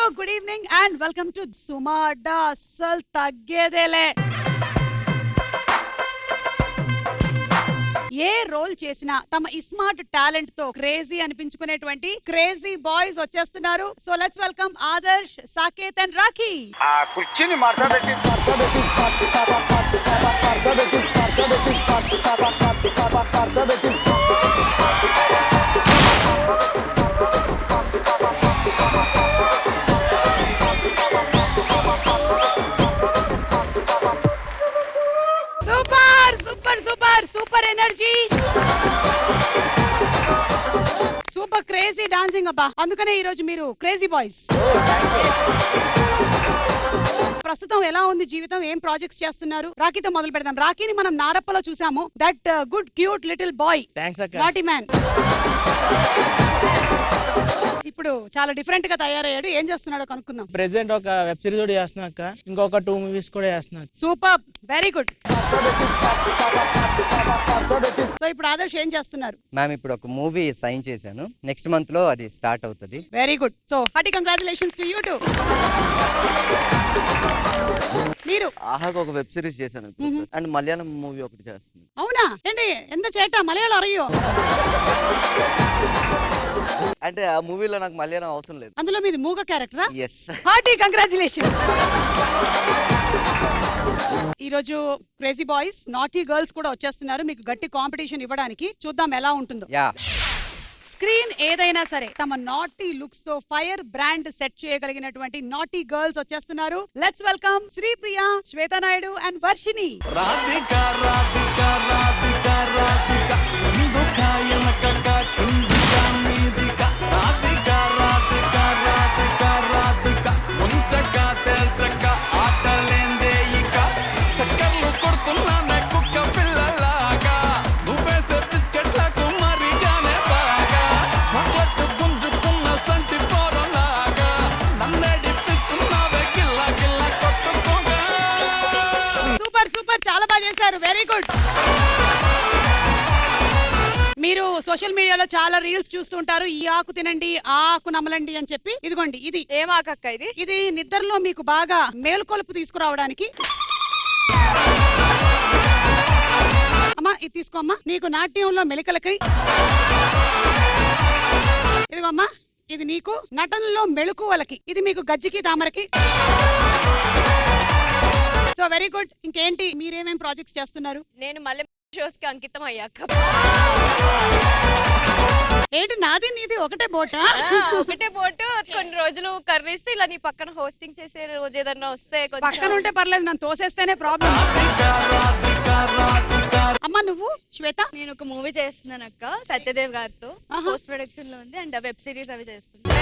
Good evening and welcome to సుమాడా అస్సలు తగ్గేదేలే. ఏ రోల్ చేసినా తమ ఇస్మార్ట్ టాలెంట్ తో క్రేజీ అనిపించుకునేటువంటి క్రేజీ బాయ్స్ వచ్చేస్తున్నారు. So let's welcome Adarsh, Saketh and Rakhi. ఆ కుర్చీని మాట్లాడేసి super super super super energy, super crazy dancing అబ్బా. అందుకనే ఈ రోజు మీరు క్రేజీ బాయ్స్. ప్రస్తుతం ఎలా ఉంది జీవితం, ఏం ప్రాజెక్ట్స్ చేస్తున్నారు? రాఖీతో మొదలు పెడదాం. రాఖీని మనం నారప్పలో చూసాము. That good cute little boy, naughty man. ఇప్పుడు చాలా డిఫరెంట్ గా తయారయ్యాడు. ఏం చేస్తున్నాడో కనుక్కుందాం. ప్రెసెంట్ ఒక వెబ్ సిరీస్ కూడా చేస్తున్నా అక్క, ఇంకొక 2 మూవీస్ కూడా చేస్తున్నా. Super, very good. సో ఇప్పుడు ఆదర్శ్ ఏం చేస్తున్నారు? మ్యామ్ ఇప్పుడు ఒక మూవీ సైన్ చేశాను, నెక్స్ట్ మంత్ లో అది స్టార్ట్ అవుతుంది. Very good. So hearty congratulations to you to. మీరు ఆహాకు ఒక వెబ్ సిరీస్ చేశాను అండ్ మలయాళం మూవీ ఒకటి చేస్తుంది. అవునా? ఏంటి ఎంత చేట మలయాళం అరయ్యో? అంటే ఆ మూవీలో నాకు మలయాళం అవసరం లేదు. అందులో మీది మూగ క్యారెక్టరా? ఎస్. Hearty congratulation. ఈ రోజు క్రేజీ బాయ్స్, నాటీ గర్ల్స్ కూడా వచ్చేస్తున్నారు మీకు గట్టి కాంపిటీషన్ ఇవ్వడానికి. చూద్దాం ఎలా ఉంటుందో. యా, స్క్రీన్ ఏదైనా సరే తమ నాటీ లుక్స్ తో ఫైర్ బ్రాండ్ సెట్ చేయగలిగినటువంటి నాటీ గర్ల్స్ వచ్చేస్తున్నారు. Let's welcome Sripriya, Shweta Naidu and Varshini. Very good. మీరు సోషల్ మీడియాలో చాలా రీల్స్ చూస్తుంటారు. ఈ ఆకు తినండి, ఆ ఆకు నమలండి అని చెప్పి. ఇదిగోండి, ఇది ఏం ఆకక్క? ఇది నిద్రలో మీకు బాగా మేలుకొలుపు తీసుకురావడానికి. అమ్మా ఇది తీసుకోమ్మా, నీకు నాట్యంలో మెలికలకై. ఇదిగోమ్మా, ఇది నీకు నటనలో మెళుకువలకి. ఇది మీకు గజ్జికి తామరకి. So very good. ఇంకేంటి, మీరేమేం ప్రాజెక్ట్స్ చేస్తున్నారు? నేను మళ్ళీ షోస్ కి అంకితం అయ్యాక. ఏంటి నాది నీది ఒకటే బోటా? ఒకటే బోటు. కొన్ని రోజులు కర్రీస్తే ఇలా నీ పక్కన హోస్టింగ్ చేసే రోజు ఏదన్నా వస్తే పక్కన ఉంటే పర్లేదు, నన్ను తోసేస్తేనే ప్రాబ్లం. అమ్మా నువ్వు శ్వేత? నేను ఒక మూవీ చేస్తున్నాను అక్క, సత్యదేవ్ గారితో. పోస్ట్ ప్రొడక్షన్ లో ఉంది అండ్ వెబ్ సిరీస్ అవి చేస్తున్నాను.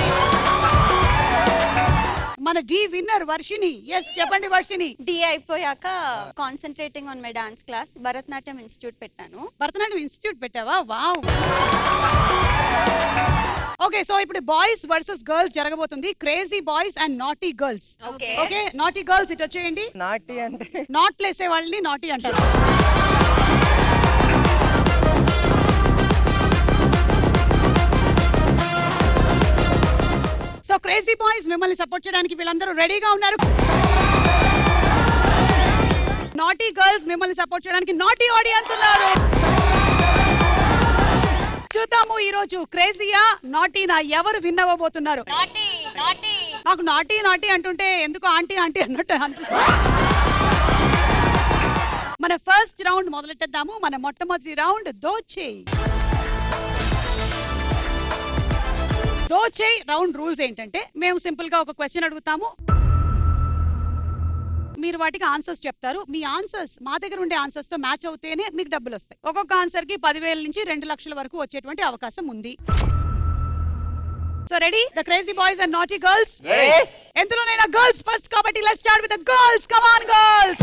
మన డి విన్నర్ వర్షిని. ఎస్ చెప్పండి వర్షిని. డి అయిపోయాక concentrating on my dance class Bharatanatyam institute పెట్టాను. భరతనాట్యం ఇన్స్టిట్యూట్ పెట్టావా? వావ్. ఓకే, సో ఇప్పుడు బాయ్స్ వర్సెస్ గర్ల్స్ జరగబోతుంది. Crazy boys and naughty girls. Okay, naughty girls ఇటు వచ్చేయండి. నాటి అంటే నాట్ ప్లేసే వాళ్ళని నాటీ అంటారు. సో క్రేజీ బాయ్స్ మిమ్మల్ని సపోర్ట్ చేయడానికి వీళ్ళందరూ రెడీగా ఉన్నారు. నాటీ గర్ల్స్ మిమ్మల్ని సపోర్ట్ చేయడానికి నాటీ ఆడియన్స్ ఉన్నారు. చూద్దాము ఈ రోజు క్రేజీయా నాటీనా ఎవరు విన్ అవ్వబోతున్నారు. నాకు నాటీ నాటీ అంటుంటే ఎందుకు ఆంటీ ఆంటీ అన్నట్టు అనిపిస్తుంది. మన ఫస్ట్ రౌండ్ మొదలెట్టేద్దాము. మన మొట్టమొదటి round Dochey. Dochey round rules ఏంటంటే, మేము సింపుల్ గా ఒక క్వశ్చన్ అడుగుతాము, మీరు వాటికి ఆన్సర్స్ చెప్తారు. మీ ఆన్సర్స్ మా దగ్గర ఉండే ఆన్సర్స్ తో మ్యాచ్ అవుతేనే మీకు డబ్బులు వస్తాయి. ఒక్కొక్క ఆన్సర్ కి 10,000 నుంచి 2 లక్షల వరకు వచ్చేటువంటి అవకాశం ఉంది. So ready? The crazy boys and naughty girls. ఎందులోనైనా గర్ల్స్ ఫస్ట్ కాబట్టి let's start with the girls. Come on girls.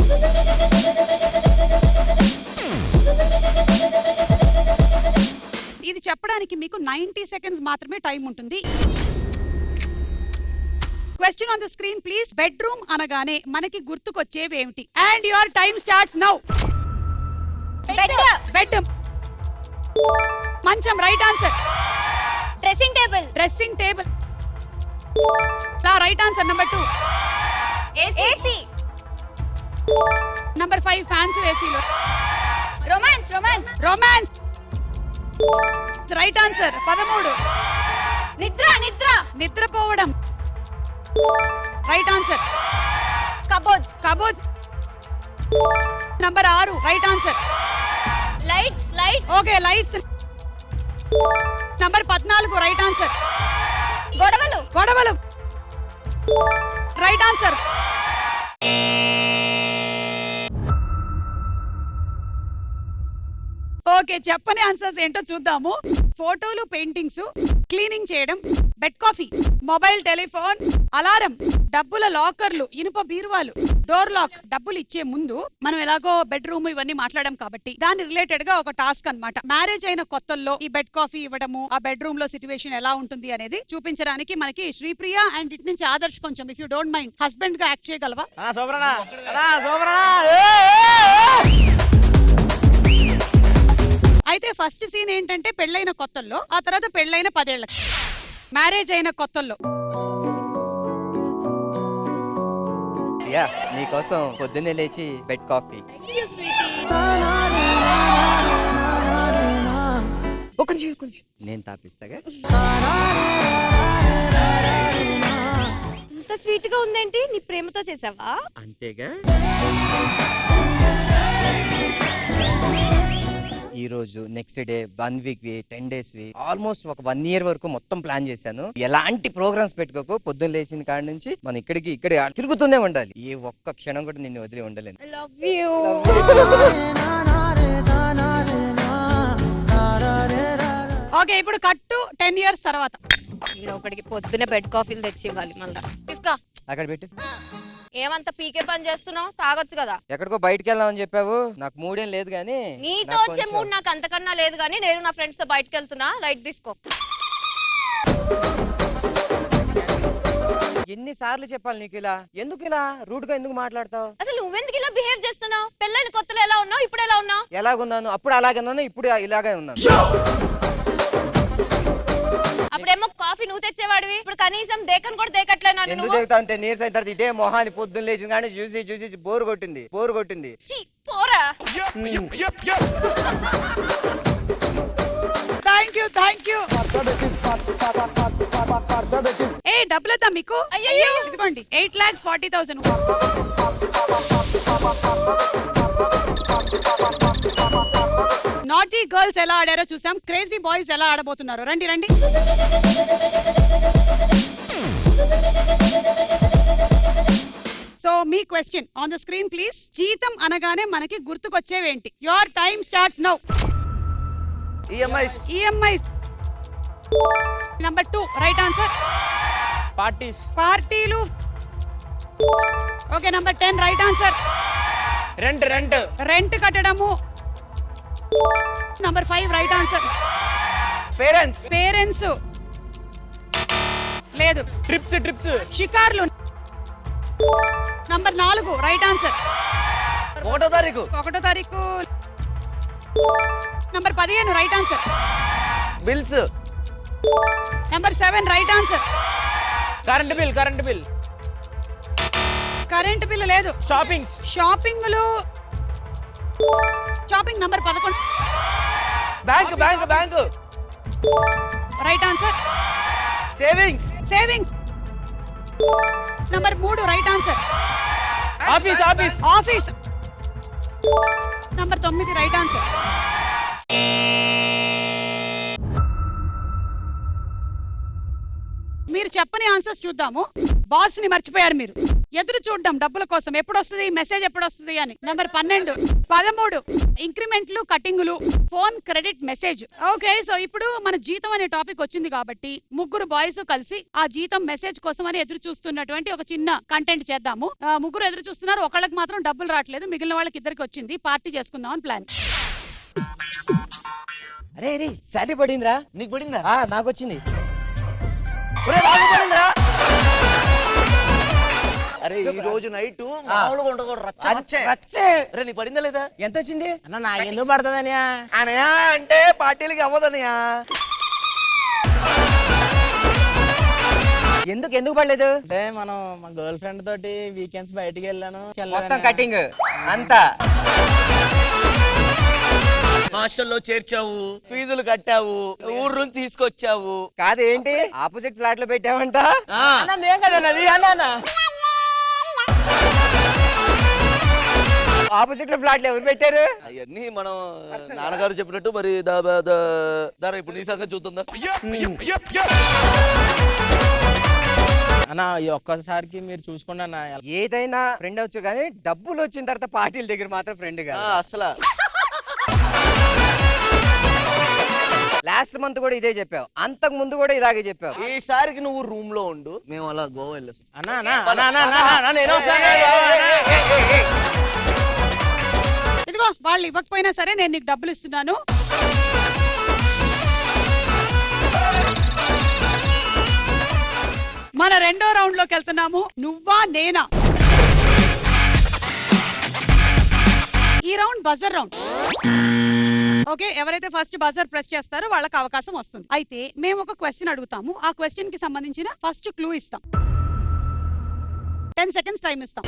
ఇది చెప్పడానికి మీకు 90 సెకండ్స్ మాత్రమే టైం ఉంటుంది. Question on the screen please. Bedroom అనగానే మనకి గుర్తుకొచ్చేవి ఏమిటి? And your time starts now. Bed. మంచం right answer. Dressing table. Dressing table right answer. Number 2 AC. Number 5 fans ఏసీలో. రొమాన్స్. Romance right answer. 13 నిద్ర. నిద్రపోవడం right answer. Cupboards number 6 right answer. Light. Okay lights. Number 14 right answer. గొడవలు right answer. Okay చెప్పని answers ఏంటో చూద్దాము. ఫోటోలు, paintings, cleaning చేయడం, bed coffee, mobile telephone, alarm, డబ్బుల లాకర్లు, ఇనుప బీరువాలు, డోర్ లాక్. డబ్బులు ఇచ్చే ముందు మనం ఎలాగో బెడ్రూమ్ ఇవన్నీ మాట్లాడడం కాబట్టి దాని రిలేటెడ్ గా ఒక టాస్క్ అన్నమాట. మ్యారేజ్ అయిన కొత్తల్లో ఈ బెడ్ కాఫీ ఇవ్వడము, ఆ బెడ్రూమ్ లో సిచ్యువేషన్ ఎలా ఉంటుంది అనేది చూపించడానికి మనకి శ్రీప్రియ అండ్ ఇటు నుంచి ఆదర్శ్ కొంచెం if you don't mind husband గా యాక్ట్ చేయగలవా? అయితే ఫస్ట్ సీన్ ఏంటంటే పెళ్ళైన కొత్తల్లో, ఆ తర్వాత పెళ్ళైన 10 ఏళ్ళకి, మ్యారేజ్ అయిన కొత్తల్లో. యా నీకోసం పొద్దున్నే లేచి బెడ్ కాఫీ. కొంచెం నేను తాపిస్తాగా. ఇంత స్వీట్ గా ఉందేంటి? నీ ప్రేమతో చేసావా? అంతేగా. ఈ రోజు next day 1 week 10 days almost ఒక 1 year వరకు మొత్తం ప్లాన్ చేశాను. ఎలాంటి ప్రోగ్రామ్స్ పెట్టుకోకు, పొద్దున్న లేచిన కాడ నుంచి మన ఇక్కడ తిరుగుతూనే ఉండాలి. ఏ ఒక్క క్షణం కూడా నిన్ను వదిలి ఉండలేను. I love you. ఓకే ఇప్పుడు కట్టు 10 years తర్వాత. ఒకడికి పొద్దునే బెడ్ కాఫీలు తెచ్చి ఇవ్వాలి మళ్ళా. తీసుకో. అక్కడ పెట్టు. ఏమంత పీకే పని చేస్తున్నావు? తాగొచ్చు కదా. ఎక్కడికో బయటకు వెళ్దామని చెప్పావు. నాకు మూడేం లేదు కానీ నీతో వచ్చే మూడు నాకు అంతకన్నా లేదు కానీ నేను నా ఫ్రెండ్స్ తో బయటకు వెళ్తున్నా. లైట్ తీసుకో. ఎన్నిసార్లు చెప్పాలి నీకు ఇలా? ఎందుకు ఇలా రూడ్ గా ఎందుకు మాట్లాడతావు? అసలు నువ్వెందుకు ఇలా బిహేవ్ చేస్తున్నావు? పెళ్ళైన కొత్తలో ఎలా ఉన్నావు, ఇప్పుడు ఎలా ఉన్నావు? ఎలాగున్నాను? అప్పుడు అలాగే ఉన్నాను, ఇప్పుడు ఇలాగే ఉన్నాను. అప్పుడేమో కాఫీ నువ్వు తెచ్చేవాడివి, ఇప్పుడు కనీసం దేకను కూడా దేకట్లేనా? ఎందుకు దిగుతా అంటే నీరస అయిన తర్వాత ఇదే మొహాన్ని పొద్దున్న లేచిన కానీ చూసి బోరు కొట్టింది. పోరా. Thank you. ఏ డబ్బులదా మీకు? అయ్యయ్యో. ఇదిగోండి 8,40,000. నాటీ గర్ల్స్ ఎలా ఆడారో చూసాం, క్రేజీ బాయ్స్ ఎలా ఆడబోతున్నారు. రండి. సో మీ question on the screen please. జీతం అనగానే మనకి గుర్తుకొచ్చేవేంటి? Your time starts now. EMIs. Number 2 right answer. పార్టీలు. Okay number 10 right answer. Rent కట్టడము. Number 5 right answer. పేరెంట్స్ లేదు. ట్రిప్స్ షికార్లు. Number 4 right answer. 1వ తారీఖు. Number 15 right answer. Bills. Number 7 right answer. Current bill current bill లేదు. Shopping number 11. Bank. Right answer. Savings. Number 3 right answer. Office. Number 9 right answer. మీరు చెప్పని answers చూద్దాము. Boss ని మర్చిపోయారు మీరు. ఎదురు చూడడం డబ్బుల కోసం, ఎప్పుడు వస్తుంది మెసేజ్, ఎప్పుడు వస్తుంది అని. నంబర్ 12. 13 ఇంక్రిమెంట్లు, కటింగులు, phone, credit, message. Okay so ఇప్పుడు మన జీతం అనే టాపిక్ వచ్చింది కాబట్టి ముగ్గురు బాయ్స్ కలిసి ఆ జీతం మెసేజ్ కోసం అని ఎదురు చూస్తున్నటువంటి ఒక చిన్న కంటెంట్ చేద్దాము. ముగ్గురు ఎదురు చూస్తున్నారు, ఒకళ్ళకి మాత్రం డబ్బులు రావట్లేదు, మిగిలిన వాళ్ళకి ఇద్దరికి వచ్చింది. పార్టీ చేసుకుందాం అని ప్లాన్. అరే శాలరీ పడిందిరా. నీకు పడిందా? నాకు వచ్చింది. అరే ఈ రోజు నైట్ మామూలుగా ఉండకూడదు, రచ్చే. అరే నీకు పడిందా లేదా? ఎంత వచ్చింది? అన్న నాకెందుకు పడుతుంది అనయా అంటే పార్టీలకి అవ్వదనయా. ఎందుకు పడలేదు? అంటే మనం మా గర్ల్ ఫ్రెండ్ తోటి వీకెండ్స్ బయటికి వెళ్ళాను మొత్తం కటింగ్ అంతా. హాస్టల్లో చేర్చావు, ఫీజులు కట్టావు, ఊరు నుంచి తీసుకొచ్చావు. కాదు ఏంటి ఆపోజిట్ ఫ్లాట్ లో పెట్టావంట? ఆ, ఆపోజిట్ లో ఫ్లాట్ లో ఎవరు పెట్టారు? అవన్నీ మనం నాన్నగారు చెప్పినట్టు మరి దారా ఇప్పుడు నీ సంగతి చూస్తుందా? అన్న ఈ ఒక్కసారికి మీరు చూసుకోండి అన్న. ఏదైనా ఫ్రెండ్ అవచ్చు కానీ డబ్బులు వచ్చిన తర్వాత పార్టీల దగ్గర మాత్రం ఫ్రెండ్ కాదు. అసలు లాస్ట్ మంత్ కూడా ఇదే చెప్పావు, అంతకు ముందు కూడా ఇలాగే చెప్పావు. ఈసారికి నువ్వు రూమ్ లో ఉండు, మేము అలా గోవా వెళ్ళొచ్చు. ఇదిగో వాళ్ళు ఇవ్వకపోయినా సరే నేను నీకు డబ్బులు ఇస్తున్నాను. మన రెండో రౌండ్ లోకి వెళ్తున్నాము. నువ్వా నేనా? ఈ రౌండ్ బజర్ రౌండ్. ఓకే, ఎవరైతే ఫస్ట్ బజర్ ప్రెస్ చేస్తారో వాళ్ళకి అవకాశం వస్తుంది. అయితే మేము ఒక క్వశ్చన్ అడుగుతాము, ఆ క్వశ్చన్ కి సంబంధించిన ఫస్ట్ క్లూ ఇస్తాం. 10 seconds టైం ఇస్తాం.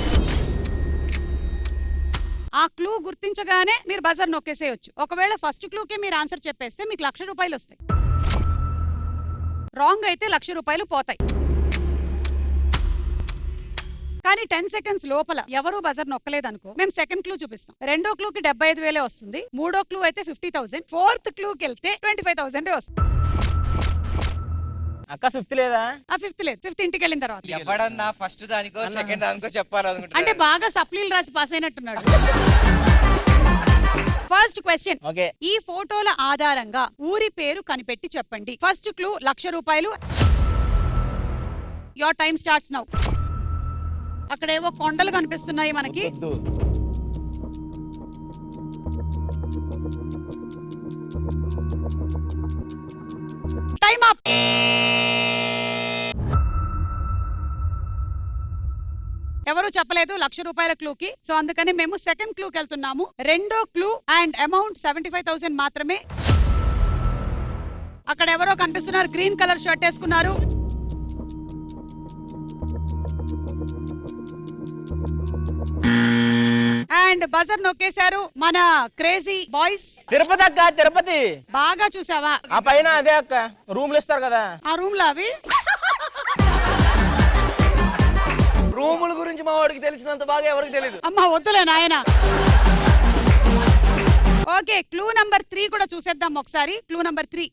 ఆ క్లూ గుర్తించగానే మీరు బజర్ నొక్కేసేయచ్చు. ఒకవేళ ఫస్ట్ క్లూకే మీరు ఆన్సర్ చెప్పేస్తే మీకు 1,00,000 రూపాయలు వస్తాయి. రాంగ్ అయితే 1,00,000 రూపాయలు పోతాయి. కానీ 10 seconds లోపల ఎవరు బజర్ నొక్కలేదనుకో మేము సెకండ్ క్లూ చూపిస్తాం. రెండో క్లూకి 75,000 వస్తుంది, మూడో క్లూ అయితే 50,000, ఫోర్త్ క్లూకి వెళ్తే 25,000 వస్తుంది. అక్క 5th లేదా? ఆ 5th లేదు, 5th ఇంటికి వెళ్ళిన తర్వాత. ఎవడన్నా ఫస్ట్ దానికో సెకండ్ దానికో చెప్పాలనుకుంటా. అంటే బాగా సప్లీలు రాసి పాస్ అయినట్టున్నాడు. First question, okay. ఈ ఫోటోల ఆధారంగా ఊరి పేరు కనిపెట్టి చెప్పండి. ఫస్ట్ క్లూ 1,00,000 రూపాయలు. Your time starts now. అక్కడేవో కొండలు కనిపిస్తున్నాయి మనకి. Time up. ఎవరు చెప్పలేదు 1,00,000 రూపాయల క్లూకి. సో అందుకని మేము సెకండ్ క్లూకి వెళ్తున్నాము. రెండో క్లూ అండ్ అమౌంట్ 75,000 మాత్రమే. అక్కడ ఎవరో కనిపిస్తున్నారు, గ్రీన్ కలర్ షర్ట్ వేసుకున్నారు. అండ్ బజర్ నొక్కేశారు మన క్రేజీ బాయ్స్. తిరుపతి అక్క, తిరుపతి. బాగా చూసావా? ఆ పైన అదే అక్క రూమ్లు ఇస్తారు కదా, ఆ రూమ్ లో అవి. రూముల గురించి మా వాడికి తెలిసినంత బాగా ఎవరికి తెలియదు. అమ్మా వద్దులే నాయన. ఓకే, క్లూ నంబర్ 3 కూడా చూసేద్దాం ఒకసారి. క్లూ నంబర్ 3,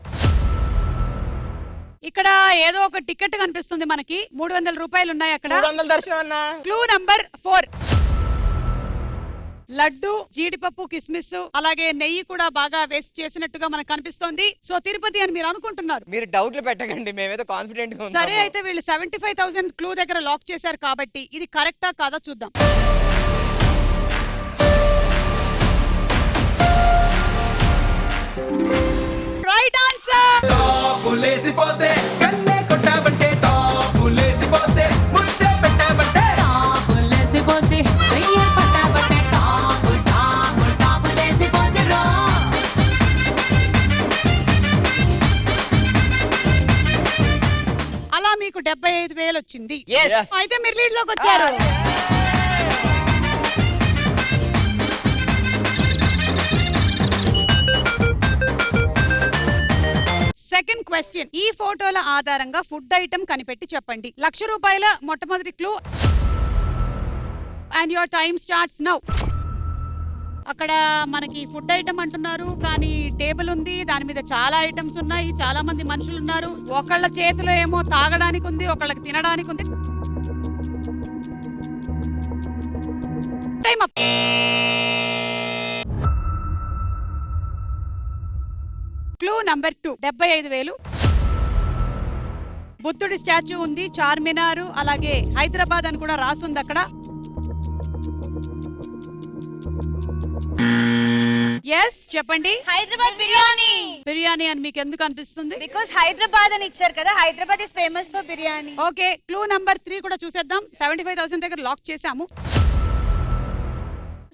ఇక్కడ ఏదో ఒక టికెట్ కనిపిస్తుంది మనకి, 300 రూపాయలు ఉన్నాయి అక్కడ. 300 దర్శనం అన్న. క్లూ నంబర్ 4, లడ్డు, జీడిపప్పు, కిస్మిస్ అలాగే నెయ్యి కూడా బాగా వేస్ట్ చేసినట్టుగా మనకు కనిపిస్తోంది. సో తిరుపతి అని మీరు అనుకుంటున్నారు. మీరు డౌట్లు పెట్టకండి, మేమేదో కాన్ఫిడెంట్ గా ఉన్నాము. సరే, అయితే వీళ్ళు 75,000 క్లూ దగ్గర లాక్ చేశారు కాబట్టి ఇది కరెక్టా కాదా చూద్దాం. Right answer. అలా మీకు 75,000 వచ్చింది. అయితే మీరు లీడ్ లోకి వచ్చారు. సెకండ్ క్వశ్చన్, ఈ ఫోటోల ఆధారంగా ఫుడ్ ఐటమ్ కనిపెట్టి చెప్పండి. 1,00,000 రూపాయల మొట్టమొదటి clue and your time starts now. అక్కడ మనకి ఫుడ్ ఐటమ్ అంటున్నారు, కానీ టేబుల్ ఉంది, దాని మీద చాలా ఐటమ్స్ ఉన్నాయి, చాలా మంది మనుషులు ఉన్నారు. ఒకళ్ళ చేతిలో ఏమో తాగడానికి ఉంది, ఒకళ్ళకి తినడానికి ఉంది. Time up. Clue number 2, 75,000. బుద్ధుడి స్టాచ్యూ ఉంది, చార్మినార్, అలాగే హైదరాబాద్ అని కూడా రాసుంది అక్కడ. ఎస్ చెప్పండి. హైదరాబాద్ బిర్యానీ. బిర్యానీ అని మీకు ఎందుకు అనిపిస్తుంది? బికాజ్ హైదరాబాద్ అని ఇచ్చారు కదా, Hyderabad is famous for biryani. Okay, clue number 3 కూడా చూసేద్దాం. 75,000 దగ్గర లాక్ చేసాము.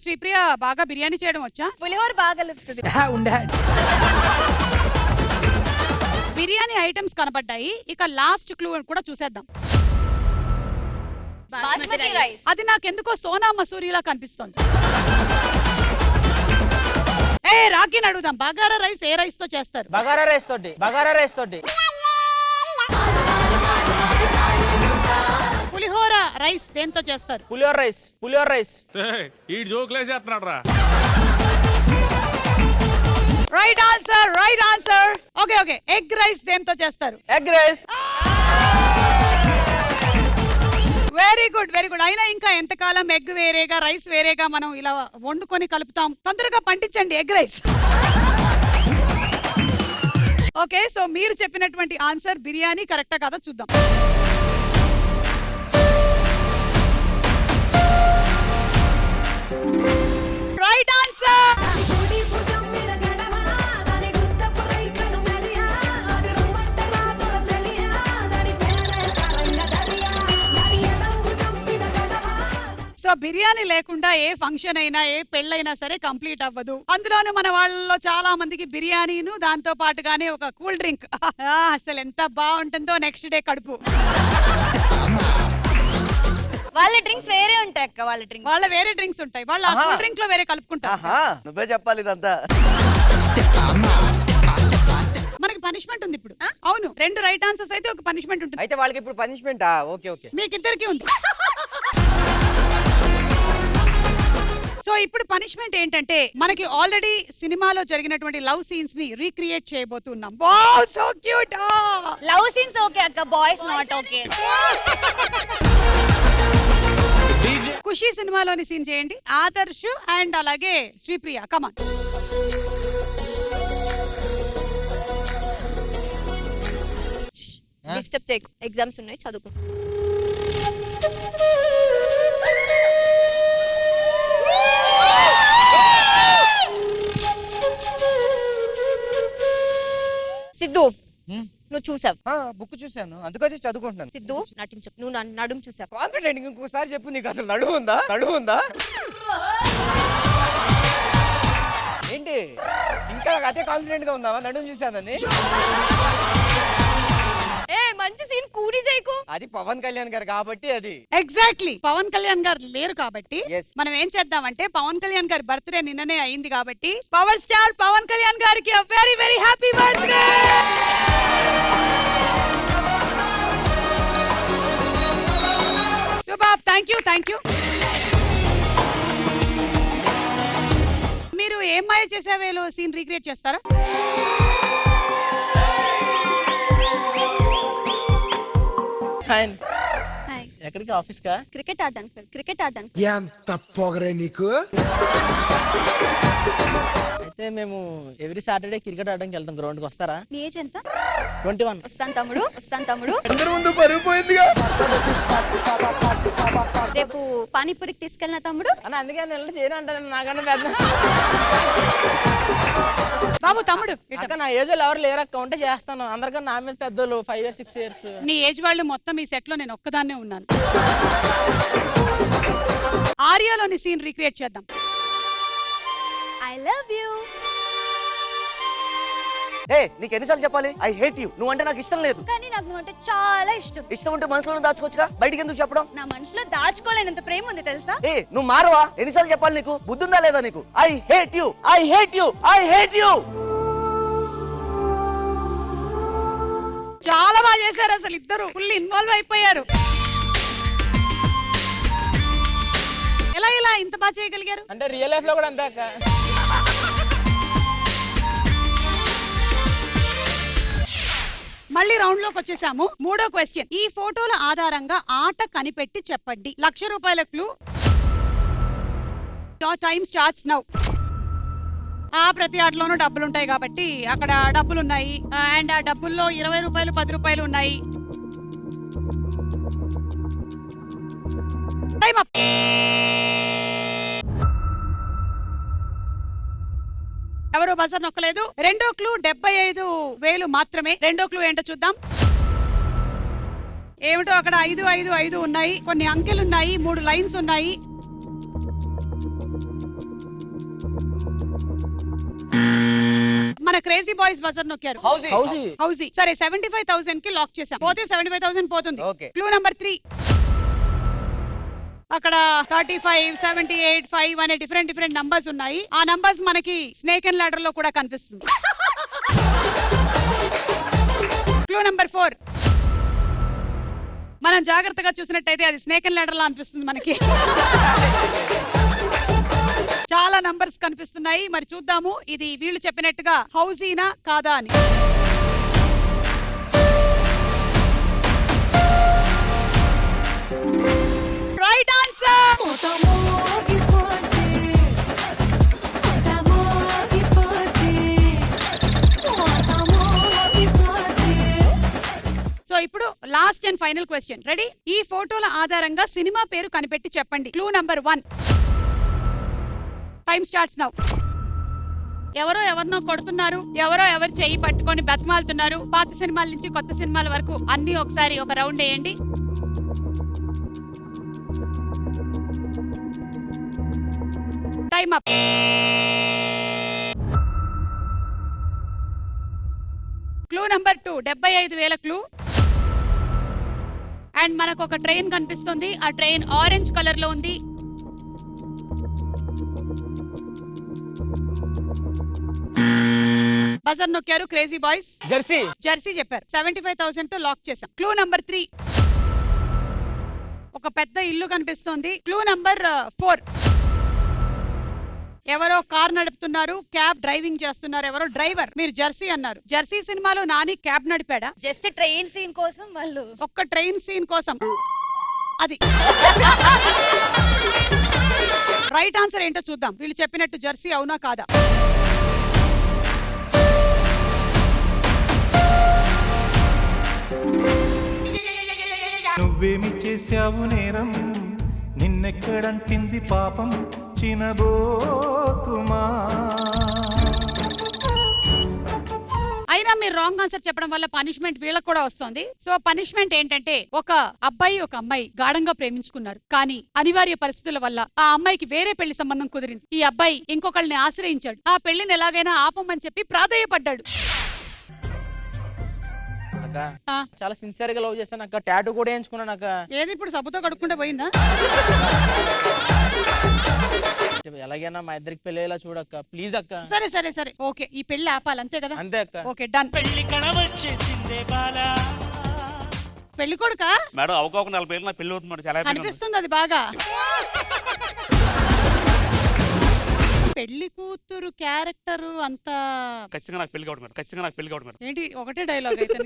శ్రీప్రియ బాగా బిర్యానీ చేయడం వచ్చా? పులిహోర బాగా కలుపుతుంది. బిర్యానీ ఐటమ్స్ కనబడ్డాయి. ఇక లాస్ట్ క్లూ కూడా చూసేద్దాం. బాస్మతి రైస్. అది నాకెందుకో సోనా మసూరిలా కనిపిస్తుంది. ఏ రాకీని అడుగుదాం, బగారా రైస్ ఏ రైస్ తో చేస్తారు? బగారా రైస్ తోటి, బగారా రైస్ తోటి. పులిహోర రైస్ దేంతో చేస్తారు? పులిహోర రైస్, పులిహోర రైస్. ఈ జోక్లేసేస్తున్నాడు రా. Right answer, right answer. Okay okay, egg rice దేంతో చేస్తారు? Egg rice. Very good, very good. అయినా ఇంకా ఎంతకాలం ఎగ్ వేరేగా రైస్ వేరేగా మనం ఇలా వండుకొని కలుపుతాం? తొందరగా పండించండి ఎగ్ రైస్. ఓకే, సో మీరు చెప్పినటువంటి ఆన్సర్ బిర్యానీ కరెక్టా కాదా చూద్దాం. Right answer. సో బిర్యానీ లేకుండా ఏ ఫంక్షన్ అయినా ఏ పెళ్ళైనా సరే కంప్లీట్ అవ్వదు. అందులోనూ మన వాళ్ళలో చాలా మందికి బిర్యానీను దాంతో పాటుగానే ఒక కూల్ డ్రింక్ అసలు ఎంత బాగుంటుందో నెక్స్ట్ డే కడుపు. వాళ్ళ డ్రింక్స్ వేరే ఉంటాయి అక్క. వాళ్ళ వేరే డ్రింక్స్ ఉంటాయి, వాళ్ళ కూల్ డ్రింక్ లో వేరే కలుపుకుంటారు. నువ్వే చెప్పాలి ఇదంతా. మనకి పనిష్మెంట్ ఉంది ఇప్పుడు. అవును, 2 రైట్ ఆన్సర్స్ అయితే ఒక పనిష్మెంట్ ఉంటుంది. అయితే వాళ్ళకి ఇప్పుడు పనిష్మెంటా? ఓకే ఓకే, మీకిద్దరికి ఉంది. సో ఇప్పుడు పనిష్మెంట్ ఏంటంటే మనకి ఆల్రెడీ సినిమాలో జరిగినటువంటి లవ్ సీన్స్ ని రీక్రియేట్ చేయబోతున్నాం. Wow, so cute. Love scenes okay అక్క, బాయ్స్ నాట్ ఓకే. ఖుషి సినిమాలోని సీన్ చేయండి, ఆదర్శ్ అండ్ అలాగే శ్రీప్రియ. కమాన్. డిస్టర్బ్ చేయకు, ఎగ్జామ్స్ ఉన్నాయి, చదువుకో. సిద్ధు, నువ్వు చూసావు? బుక్ చూసాను, అందుకని చదువుకుంటున్నాను. సిద్ధు నటించు, నువ్వు నడుము చూసావు. కాన్ఫిడెంట్, ఇంకోసారి చెప్పు. నీకు అసలు నడువు ఉందా? నడువు ఉందా ఏంటి? ఇంకా అదే కాన్ఫిడెంట్ గా ఉన్నావా నడుము చూసానని? ఏ మంచి సీన్ కూడి చేయకు. అది పవన్ కళ్యాణ్ గారు కాబట్టి అది. ఎగ్జాక్ట్లీ, పవన్ కళ్యాణ్ గారు లేరు కాబట్టి Yes. మనం ఏం చేద్దామంటే పవన్ కళ్యాణ్ గారి బర్త్డే నిన్ననే అయింది కాబట్టి పవర్ స్టార్ పవన్ కళ్యాణ్ గారికి వెరీ వెరీ హ్యాపీ బర్త్డే. శుభాబ్, థ్యాంక్ యూ, థ్యాంక్ యూ. మీరు ఏం మాయ చేసేవేలో సీన్ రీక్రియేట్ చేస్తారా? హాయ్. హాయ్. ఎక్కడికి? ఆఫీస్ కా? క్రికెట్ ఆడడానికి, క్రికెట్ ఆడడానికి. ఎంత పొగరే నీకు. అయితే మేము ఎవ్రీ సాటర్డే క్రికెట్ ఆడడానికి వెళ్తాం. గ్రౌండ్ కి వస్తారా? నీ ఏజ్ ఎంత? 21. వస్తాను తమ్ముడు, వస్తాను తమ్ముడు. అందరూ ముందు పడిపోయిందిగా. రేపు పానీపూరికి తీసుకెళ్ళిన తమ్ముడు. అని అందుకే నేను చేయను అంటాను. నాకన్నా పెద్ద బాబు తమ్ముడు అక్క, నా ఏజ్ ఎవరు లేరక్క, ఉంటే చేస్తాను. అందరికన్నా నా మీద పెద్దోళ్ళు 5 years 6 years. నీ ఏజ్ వాళ్ళు మొత్తం ఈ సెట్ లో నేను ఒక్కదాన్నే ఉన్నాను. ఆర్యాలోని సీన్ రీక్రియేట్ చేద్దాం. I love you. ఏ నీకు ఎన్నిసార్లు చెప్పాలి ఐ హేట్ యు? నువ్వు అంటే నాకు ఇష్టం లేదు. కానీ నాకు నువ్వు అంటే చాలా ఇష్టం. ఇష్టం ఉంటే మనసులో దాచుకోవచ్చుగా, బయటికి ఎందుకు చెప్పడం? నా మనసులో దాచుకోలేనంత ప్రేమ ఉంది తెలుసా? ఏ నువ్వు మారవా? ఎన్నిసార్లు చెప్పాలి నీకు? బుద్ధుందా లేదా నీకు? I hate you, I hate you, I hate you. చాలా బాగా చేశారు, అసలు ఇద్దరు ఫుల్ ఇన్వాల్వ్ అయిపోయారు. ఎలా ఇంత బాగా చేయగలిగారు? అంటే రియల్ లైఫ్ లో కూడా అంతే అక్క. మళ్ళీ రౌండ్ లోకి వచ్చేసాము. 3వ క్వశ్చన్. ఈ ఫోటోల ఆధారంగా ఆట కనిపెట్టి చెప్పండి. 1,00,000 రూపాయల క్లూ. Time starts now. ప్రతి ఆటలోనూ డబ్బులు ఉంటాయి కాబట్టి అక్కడ డబ్బులు ఉన్నాయి. అండ్ ఆ డబ్బుల్లో 20 రూపాయలు 10 రూపాయలు ఉన్నాయి. Time up. ఎవరు బజర్ నొక్కలేదు. 2వ క్లూ 75,000 మాత్రమే. 2వ క్లూ ఏంటో చూద్దాం. ఏమిటో అక్కడ 5 5 5 ఉన్నాయి, కొన్ని అంకెలు ఉన్నాయి, 3 లైన్స్ ఉన్నాయి. మన క్రేజీ బాయ్స్ బజర్ నొక్కారు. హౌసీ. సరే 75,000 కి లాక్ చేసాం. పోతే 75,000 పోతుంది. Okay. Clue number 3. అక్కడ 35, 78, 5 అనే డిఫరెంట్ నంబర్స్ ఉన్నాయి. ఆ నంబర్స్ మనకి స్నేక్ అండ్ లాడర్ లో కూడా కనిపిస్తుంది. Clue number 4. మనం జాగ్రత్తగా చూసినట్టయితే అది స్నేక్ అండ్ లాడర్ లా అనిపిస్తుంది మనకి. చాలా నంబర్స్ కనిపిస్తున్నాయి. మరి చూద్దాము ఇది వీళ్ళు చెప్పినట్టుగా హౌసీనా కాదా అని. Right answer. సో ఇప్పుడు last and final question. Ready? ఈ ఫోటోల ఆధారంగా సినిమా పేరు కనిపెట్టి చెప్పండి. Clue number 1. Time starts now. ఎవరో ఎవరినో కొడుతున్నారు, ఎవరో ఎవరు చెయ్యి పట్టుకొని బతిమాలుతున్నారు. పాత సినిమాల నుంచి కొత్త సినిమాల వరకు అన్ని ఒకసారి ఒక రౌండ్ వేయండి. Time up. Clue number 2. 75,000 clue. And మనకు ఒక ట్రైన్ కనిపిస్తుంది. ఆ ట్రైన్ ఆరెంజ్ కలర్ లో ఉంది. బజర్ నొక్కారు క్రేజీ బాయ్స్. జెర్సీ చెప్పారు. 75,000 తో లాక్ చేసాం. Clue number 3. ఒక పెద్ద ఇల్లు కనిపిస్తుంది. Clue number 4. ఎవరో కార్ నడుపుతున్నారు, క్యాబ్ డ్రైవింగ్ చేస్తున్నారు. ఎవరో డ్రైవర్. మీరు జెర్సీ అన్నారు. జెర్సీ సినిమాలో నాని క్యాబ్ నడిపాడా? జస్ట్ ట్రైన్ సీన్ కోసం వాళ్ళు. ఒక్క ట్రైన్ సీన్ కోసం. అది రైట్ ఆన్సర్ ఏంటో చూద్దాం. వీళ్ళు చెప్పినట్టు జెర్సీ అవునా కాదా? నువ్వేమి చేశావు నేరం, నిన్నెక్కడంటింది పాపం చినబోకుమా. అయినా మీరు రాంగ్ ఆన్సర్ చెప్పడం వల్ల పనిష్మెంట్ వీళ్ళకి కూడా వస్తుంది. సో పనిష్మెంట్ ఏంటంటే, ఒక అబ్బాయి ఒక అమ్మాయి గాఢంగా ప్రేమించుకున్నారు. కానీ అనివార్య పరిస్థితుల వల్ల ఆ అమ్మాయికి వేరే పెళ్లి సంబంధం కుదిరింది. ఈ అబ్బాయి ఇంకొకళ్ళని ఆశ్రయించాడు. ఆ పెళ్లిని ఎలాగైనా ఆపమని చెప్పి ప్రాధేయపడ్డాడు. చాలా సిన్సియర్ గా లవ్ చేస్తాను అక్క. టాటూ కూడా వేయించుకున్నాను అక్క. ఏది ఇప్పుడు సబ్బుతో కడుక్కుంటే పోయిందా? ఎలాగైనా మా ఇద్దరికి పెళ్ళేలా చూడక్క ప్లీజ్ అక్క. సరే సరే సరే ఓకే. ఈ పెళ్లి ఆపాలి అంతే కదా? అంతే అక్క. Okay done. పెళ్లి కొడుకా? మేడం అవకాశం 40 ఏళ్ళు నా పెళ్లి అవుతుంది మేడం. చాలా హ్యాపీగా ఉంది. కనిపిస్తుంది అది బాగా. పెళ్లి కూతురు క్యారెక్టర్ అంతా ఖచ్చితంగా నాకు పెళ్లి కావడం మేడం. ఖచ్చితంగా నాకు పెళ్లి కావడం మేడం. ఏంటి ఒకటే డైలాగ్ అయితే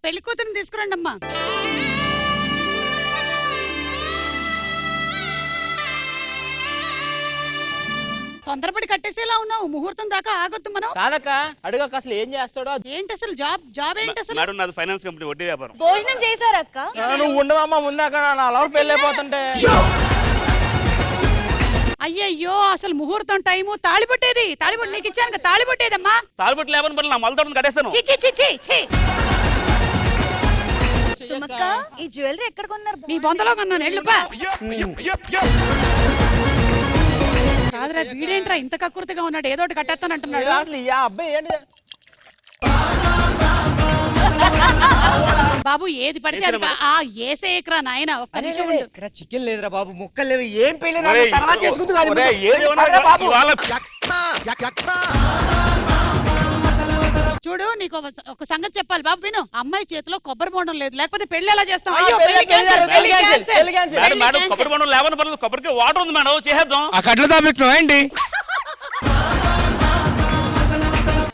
పెళ్లి కూతురుని తీసుకురండి అమ్మా. తొందరపడి కట్టేసేలా ఉన్నావు. ముహూర్తం దాకా ఆగొద్దు మనం. కాదక్క అడుగక్క అసలు ఏం చేస్తాడో. ఏంటి అసలు జాబ్ ఏంటి అసలు? మేడం నాది ఫైనాన్స్ కంపెనీ, వడ్డీ వ్యాపారం. భోజనం చేశారక్క? నువ్వు ఉండవమ్మా ముందాక నా లవ్ పెళ్ళైపోతుంటే. అయ్యయ్యో అసలు ముహూర్తం టైము తాళిపట్టేది. తాళిపట్టు నీకు ఇచ్చాను కదా, తాళిపట్టేదమ్మా. తాలిబొట్టు లేవని పర్లేదు, నా మలతోటని కట్టేస్తాను. చి చి చి చి చి. సుమక్క ఈ జ్యువెలరీ ఎక్కడ కొన్నారు? నీ బొందలో కొన్నాను. ఎల్లుపా. కాదురా వీడేంట్రా ఇంత కక్కుర్తిగా ఉన్నాడు. ఏదో ఒకటి కట్టేస్తానంటున్నాడు. అసలు ఈ అబ్బాయి ఏంటి? బాబు ఏది పడితే అది ఆ ఏసేయకరా నాయన. ఒక్క నిమిషం ఉండు. ఇక్కడ చికెన్ లేదురా బాబు, ముక్కలు లేవు, ఏం పెళ్లి ఒరేయ్, తర్వాత చేసుకుంటూ కానీ ఒరేయ్, ఏది ఏమన్నా బాబు. ఇవాళ చూడు నీకు ఒక సంగతి చెప్పాలి బాబు, విను. అమ్మాయి చేతిలో కొబ్బరి బొండం లేదు, లేకపోతే పెళ్లి ఎలా చేస్తాం? ఆ, అయ్యో పెళ్లి పెళ్లి cancel, cancel, పెళ్లి పెళ్లి cancel. cancel, cancel. Madam madam కొబ్బరి బొండం లేవని పర్లేదు, కొబ్బరికి వాటర్ ఉంది మేడం, చేసేద్దాం. ఆ కట్ల తాపెట్టిన ఏంటి?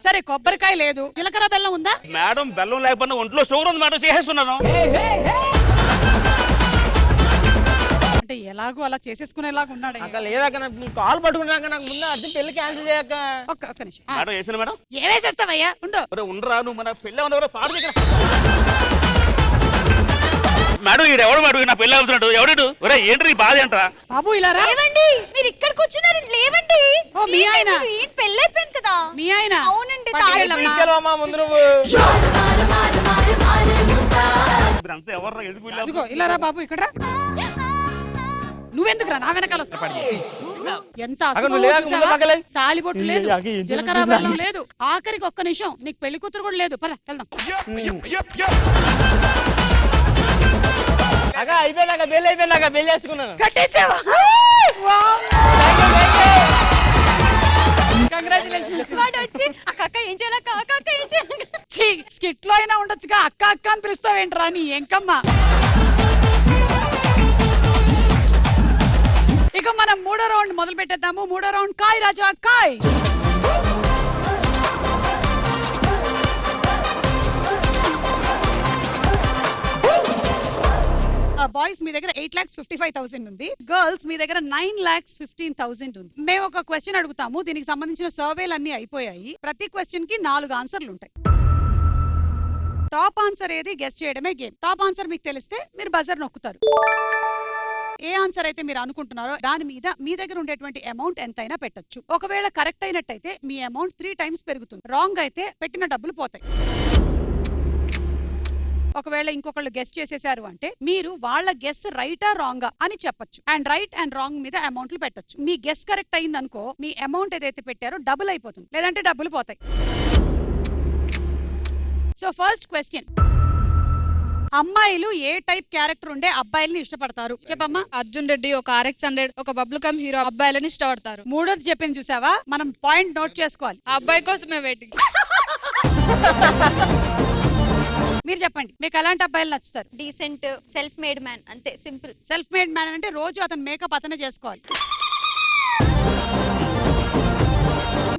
సరే కొబ్బరికాయ లేదు, జీలకర్ర బెల్లం ఉందా? మేడం బెల్లం లేకపోయినా ఒంట్లో షుగర్ ఉంది మేడం, చేసేస్తున్నాను. అంటే ఎలాగో అలా చేసేసుకునేలాగా ఉన్నాడు. అక్క లేదక్క, నీ కాల్ పట్టుకున్నాక నాకు ముందు అర్థం పెళ్లి క్యాన్సిల్ చేయక్క. ఒక్క నిమిషం. మేడం వేసిన మేడం ఏవేసేస్తావయ్యా ఉండు. ఉండరా నువ్వు మన పెళ్ళి ఏమన్నా పాడు దగ్గర. మేడం ఈడు ఎవడు మేడం నా పెళ్ళి అవుతున్నాడు ఎవడు? ఒరే ఏంటి బాధ ఏంట్రా? బాబు ఇలా రా. లేవండి, మీరు ఇక్కడికి వచ్చినారు. లేవండి. ఓ మీ ఆయన. పెళ్ళి అయిపోయింది కదా. మీ ఆయన. అవునండి. తీసుకెళ్ళవమ్మా ముందు నువ్వు. అంతా ఎవరు ఎందుకు వీళ్ళు? అదిగో ఇలా రా బాబు ఇక్కడ రా. నువ్వెందుకు రా నా వెనకాల వస్తా. ఎంత తాలిబొట్టు లేదు, జీలకర్ర బెల్లం లేదు, ఆఖరికి ఒక్క నిమిషం నీకు పెళ్లి కూతురు కూడా లేదు. పద వెళ్దాం. అక్క అయిపోయినాక బెల్ వేసుకున్నాను. కట్టేసావా? కంగ్రాచులేషన్స్. వాడు వచ్చి అక్క ఏం చేయాలి అక్క ఏం చేయాలి. స్కిట్ లో అయినా ఉండొచ్చుగా, అక్క అక్క అని పిలుస్తావేంట్రా నీ ఎంకమ్మ. ఇక మనం మూడో రౌండ్ మొదలు పెట్టేద్దాము. మూడో రౌండ్ కాయ్ రాజా కాయ్. బాయ్స్ మీ దగ్గర 8,55,000 ఉంది, గర్ల్స్ మీ దగ్గర 9,15,000 ఉంది. మేము ఒక క్వశ్చన్ అడుగుతాము, దీనికి సంబంధించిన సర్వేలు అన్ని అయిపోయాయి. ప్రతి క్వశ్చన్ కి 4 ఆన్సర్లు ఉంటాయి. టాప్ ఆన్సర్ ఏది గెస్ చేయడమే గేమ్. టాప్ ఆన్సర్ మీకు తెలిస్తే మీరు బజర్ నొక్కుతారు. ఏ ఆన్సర్ అయితే మీరు అనుకుంటున్నారో దాని మీద మీ దగ్గర ఉండేటువంటి అమౌంట్ ఎంతైనా పెట్టొచ్చు. ఒకవేళ కరెక్ట్ అయినట్టయితే మీ అమౌంట్ 3 టైమ్స్ పెరుగుతుంది. రాంగ్ అయితే పెట్టిన డబ్బులు పోతాయి. ఒకవేళ ఇంకొకళ్ళు గెస్ చేసేసారు అంటే మీరు వాళ్ళ గెస్ రైటా రాంగా అని చెప్పొచ్చు. అండ్ రైట్ అండ్ రాంగ్ మీద అమౌంట్లు పెట్టొచ్చు. మీ గెస్ కరెక్ట్ అయింది అనుకో, మీ అమౌంట్ ఏదైతే పెట్టారో డబుల్ అయిపోతుంది, లేదంటే డబ్బులు పోతాయి. సో ఫస్ట్ క్వశ్చన్, అమ్మాయిలు ఏ టైప్ క్యారెక్టర్ ఉండే అబ్బాయిల్ని ఇష్టపడతారు? చెప్పమ్మా. అర్జున్ రెడ్డి, ఒక RX100, ఒక బబ్లు కమ్ హీరో అబ్బాయిలని ఇష్టపడతారు. మూడోది చెప్పింది చూసావా, మనం పాయింట్ నోట్ చేసుకోవాలి. ఆ అబ్బాయి కోసమే వెయిటింగ్. మీరు చెప్పండి, మీకు ఎలాంటి అబ్బాయిలు నచ్చుతారు? డీసెంట్ సెల్ఫ్ మేడ్ మ్యాన్, అంతే సింపుల్. సెల్ఫ్ మేడ్ మ్యాన్ అంటే రోజు అతను మేకప్ అతనే చేసుకోవాలి.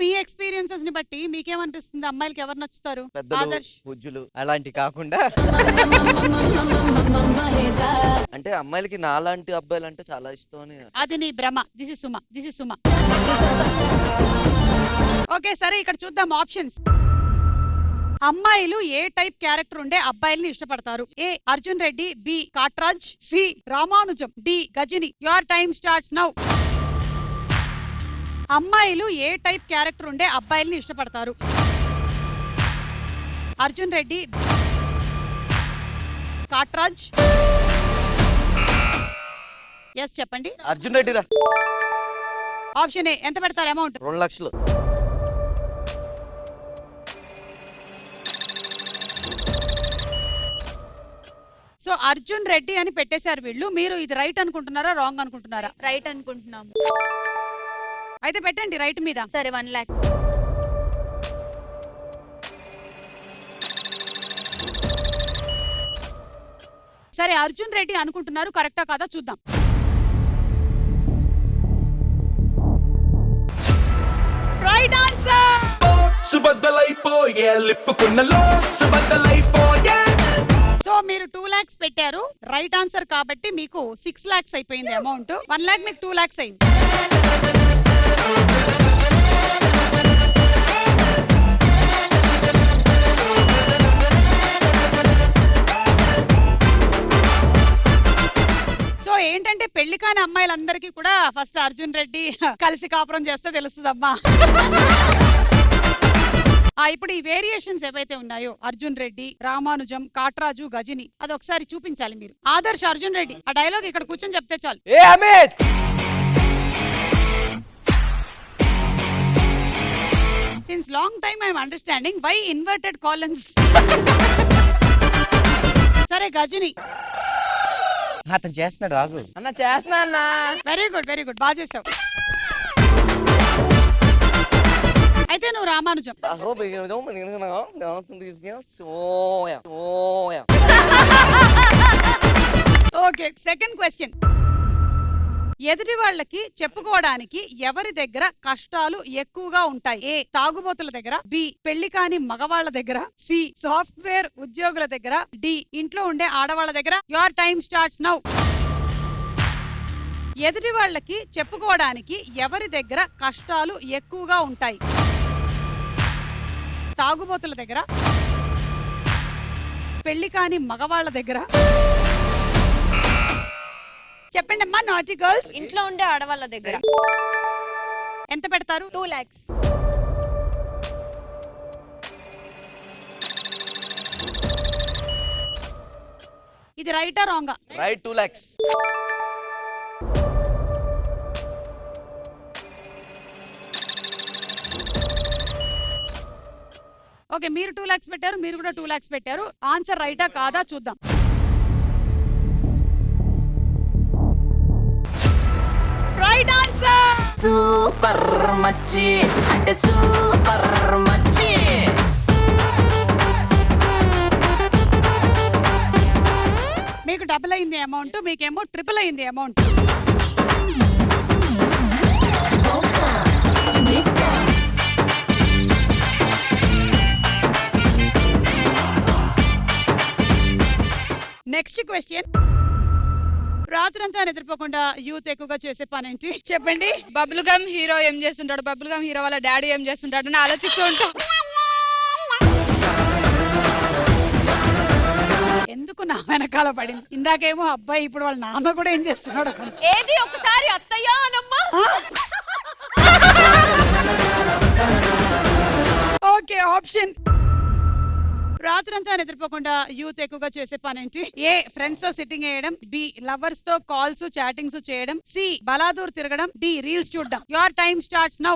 మీ ఎక్స్పీరియన్సెస్ ని బట్టి మీకేమనిపిస్తుంది, అమ్మాయిలకి ఎవరు నచ్చుతారు? పెద్దలు, ఆదర్శ్. బుజ్జులు అలాంటి కాకుండా అంటే అమ్మాయిలకి నాలాంటి అబ్బాయిలు అంటే చాలా ఇష్టం అని. అది నీ భ్రమ. This is Suma. ఓకే సరే, ఇక్కడ చూద్దాం ఆప్షన్స్. అమ్మాయిలు ఏ టైప్ క్యారెక్టర్ ఉండే అబ్బాయిల్ని ఇష్టపడతారు? A Arjun Reddy, B Katraj, C Ramanujam, D Ghajini. Your time starts now. అమ్మాయిలు ఏ టైప్ క్యారెక్టర్ ఉండే అబ్బాయిల్ని ఇష్టపడతారు? అర్జున్ రెడ్డి, కాట్రాజ్. ఎస్ చెప్పండి. అర్జున్ రెడ్డి రా. Option A. ఎంత పెడతారు అమౌంట్? 2 లక్షలు. సో అర్జున్ రెడ్డి అని పెట్టేశారు వీళ్ళు. మీరు ఇది రైట్ అనుకుంటున్నారా రాంగ్ అనుకుంటున్నారా? రైట్ అనుకుంటున్నాము. అయితే పెట్టండి రైట్ మీద. సరే 1 lakh. సరే అర్జున్ రెడ్డి అనుకుంటున్నారు, కరెక్టా కాదా చూద్దాం. Right answer. సుబద్దలైపోయే లిప్పుకున్నలో సుబద్దలైపోయే. సో మీరు 2 lakhs పెట్టారు, రైట్ ఆన్సర్ కాబట్టి మీకు 6 lakhs అయిపోయింది అమౌంట్. 1 lakh మీకు 2 lakhs అయింది. సో ఏంటంటే పెళ్లి కాని అమ్మాయిలందరికీ కూడా ఫస్ట్ అర్జున్ రెడ్డి కలిసి కాపురం చేస్తే తెలుస్తుందమ్మా. ఇప్పుడు ఈ వేరియేషన్స్ ఏవైతే ఉన్నాయో అర్జున్ రెడ్డి, రామానుజం, కాట్రాజు, గజని, అది ఒకసారి చూపించాలి మీరు. ఆదర్శ్ అర్జున్ రెడ్డి ఆ డైలాగ్ ఇక్కడ కూర్చొని చెప్తే చాలు. A Amit, since long time I'm understanding why inverted columns. సరే గజని. అతను చేస్తున్నాడు, ఆగు. అన్న చేస్తున్నా అన్న. వెరీ గుడ్ బాగా చేసావు. అయితే నువ్వు రామానుజం. Okay second question. ఎదుటి వాళ్ళకి చెప్పుకోవడానికి ఎవరి దగ్గర కష్టాలు ఎక్కువగా ఉంటాయి? ఏ తాగుబోతుల దగ్గర, బి పెళ్లి కాని మగవాళ్ల దగ్గర, సి సాఫ్ట్వేర్ ఉద్యోగుల దగ్గర, డి ఇంట్లో ఉండే ఆడవాళ్ల దగ్గర. Your time starts now. ఎదుటి వాళ్ళకి చెప్పుకోవడానికి ఎవరి దగ్గర కష్టాలు ఎక్కువగా ఉంటాయి? తాగుబోతుల దగ్గర, పెళ్లి కాని మగవాళ్ల దగ్గర. చెప్పండి అమ్మా నాటి గర్ల్స్. ఇంట్లో ఉండే ఆడవాళ్ళ దగ్గర. ఎంత పెడతారు? 2 lakhs. ఇది రైటా రాంగా? రైట్. 2 lakhs. ఓకే మీరు 2 lakhs పెట్టారు, మీరు కూడా 2 lakhs పెట్టారు. ఆన్సర్ రైటా కాదా చూద్దాం. సూపర్ మచ్చి అంటే సూపర్ మచ్చి. మీకు డబుల్ అయింది అమౌంట్, మీకేమో ట్రిపుల్ అయింది అమౌంట్. Next question. రాత్రంతా నిద్రపోకుండా యూత్ ఎక్కువగా చేసే పని ఏంటి చెప్పండి. బబుల్ గమ్ హీరో ఏం చేస్తుంటాడు, బబుల్ గమ్ హీరో వాళ్ళ డాడీ ఏం చేస్తుంటాడు అని ఆలోచిస్తూ ఉంటాం. ఎందుకు నా వెనకాల పడింది? ఇందాకేమో అబ్బాయి, ఇప్పుడు వాళ్ళ నాన్న కూడా ఏం చేస్తున్నాడు? ఏది ఒకసారి అత్తయ్య అనమ్మా. Okay, option. రాత్రంతా నిద్రపోకుండా యూత్ ఎక్కువగా చేసే పని ఏంటి? ఏ ఫ్రెండ్స్ తో సిట్టింగ్ వేయడం, బి లవర్స్ తో కాల్స్ చాటింగ్స్ చేయడం, సి బలాదూర్ తిరగడం, డి రీల్స్ చూడడం. Your time starts now.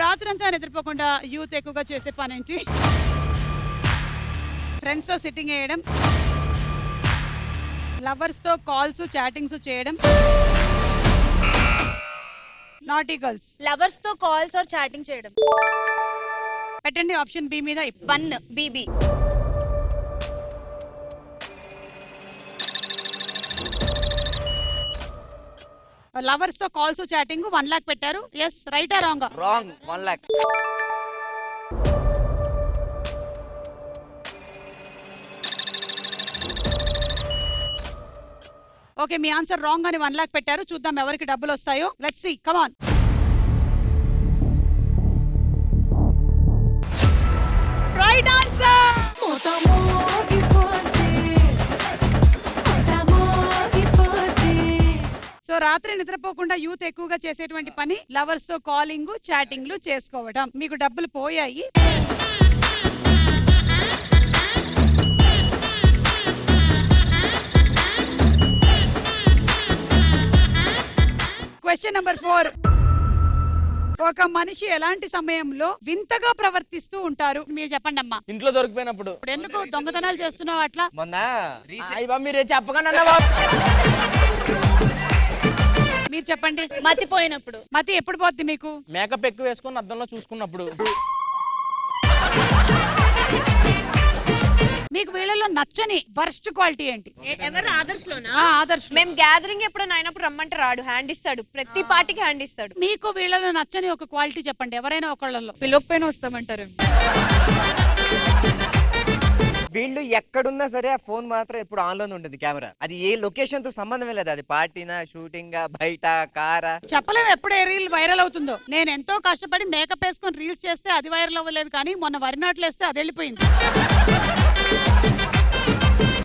రాత్రంతా నిద్రపోకుండా యూత్ ఎక్కువగా చేసే పని ఏంటి? ఫ్రెండ్స్ తో సిట్టింగ్ వేయడం, లవర్స్ తో కాల్స్ చాటింగ్స్ చేయడం, నాటీ గర్ల్స్. లవర్స్ తో కాల్స్ ఆర్ చాటింగ్ చేయడం. పెట్టండి ఆప్షన్ బి మీద. 1 బీబీ. లవర్స్ తో కాల్స్ చాటింగ్ 1 లాక్ పెట్టారు. ఎస్, రైటా రాంగా? రాంగ్. 1 lakh. ఓకే, మీ ఆన్సర్ రాంగ్ అని 1 లాక్ పెట్టారు. చూద్దాం ఎవరికి డబ్బులు వస్తాయో. Let's see, come on. Right answer. So రాత్రి నిద్రపోకుండా యూత్ ఎక్కువగా చేసేటువంటి పని లవర్స్ తో కాలింగ్ చాటింగ్లు చేసుకోవడం. మీకు డబ్బులు పోయాయి. Question number 4. ఒక మనిషి ఎలాంటి సమయంలో వింతగా ప్రవర్తిస్తూ ఉంటారు? మీరు చెప్పండి అమ్మా. ఇంట్లో దొరికిపోయినప్పుడు. ఇప్పుడు ఎందుకు దొంగతనాలు చేస్తున్నావు అట్లా? మొన్న అయ్యి బాబు మీరే చెప్పకండి అన్న బాబు. మీరు చెప్పండి. మతిపోయినప్పుడు. మతి ఎప్పుడు పోద్ది మీకు? మేకప్ ఎక్కువ వేసుకొని అద్దంలో చూసుకున్నప్పుడు. మీకు వీళ్ళలో నచ్చని వర్స్ట్ క్వాలిటీ ఏంటి? ఎవరు? ఆదర్శలోనా? ఆదర్శ్. మేము గ్యాదరింగ్ ఎప్పుడైనా అయినప్పుడు రమ్మంటే రాడు, హ్యాండ్ ఇస్తాడు, ప్రతి పార్టీకి హ్యాండ్ ఇస్తాడు. మీకు వీళ్ళలో నచ్చని ఒక క్వాలిటీ చెప్పండి, ఎవరైనా ఒకళ్ళలో. పిలవకపోయినా వస్తామంటారు. వీళ్ళు ఎక్కడున్నా సరే ఆ ఫోన్ మాత్రం ఎప్పుడు ఆన్ లోనే ఉంటుంది, కెమెరా. అది ఏ లొకేషన్ తో సంబంధమే లేదు. అది పార్టీనా, షూటింగ్, బయట, కారా, చెప్పలేము ఎప్పుడు ఏ రీల్ వైరల్ అవుతుందో. నేను ఎంతో కష్టపడి మేకప్ వేసుకొని రీల్స్ చేస్తే అది వైరల్ అవ్వలేదు, కానీ మొన్న వరి నాట్లు వేస్తే అది వెళ్ళిపోయింది.